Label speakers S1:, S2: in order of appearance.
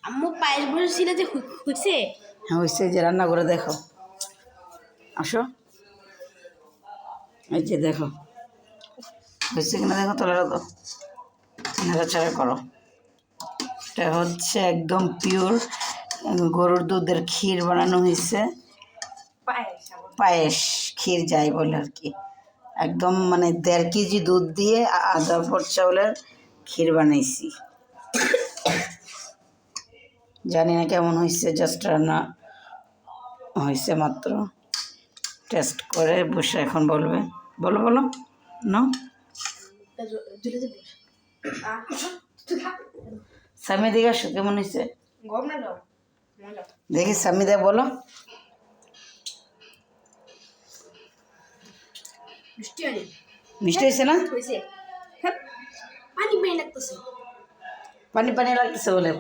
S1: আম্মু পায়েস বলেছিল যে হয়েছে।
S2: হ্যাঁ হয়েছে, যে রান্না করে দেখো, আসো, এই যে দেখো হয়েছে কিনা দেখো, তোলা তো নাড়াচাড়া করো। এটা হচ্ছে একদম পিওর গরুর দুধের ক্ষীর বানানো হয়েছে, পায়েস ক্ষীর যাই বলে আর কি। একদম মানে 1.5 কেজি দুধ দিয়ে আধা পট চাউলের ক্ষীর বানাইছি। জানি না কেমন হয়েছে, জাস্ট রান্না হয়েছে মাত্র, টেস্ট করে বসে এখন বলবে। বলো বলো না, স্বামী দিকে আসো, কেমন হয়েছে দেখি, স্বামী দে বলো। মিষ্টি হয়েছে না?
S1: পানি পানি লাগতেছে।
S2: পানি পানি লাগতেছে বলে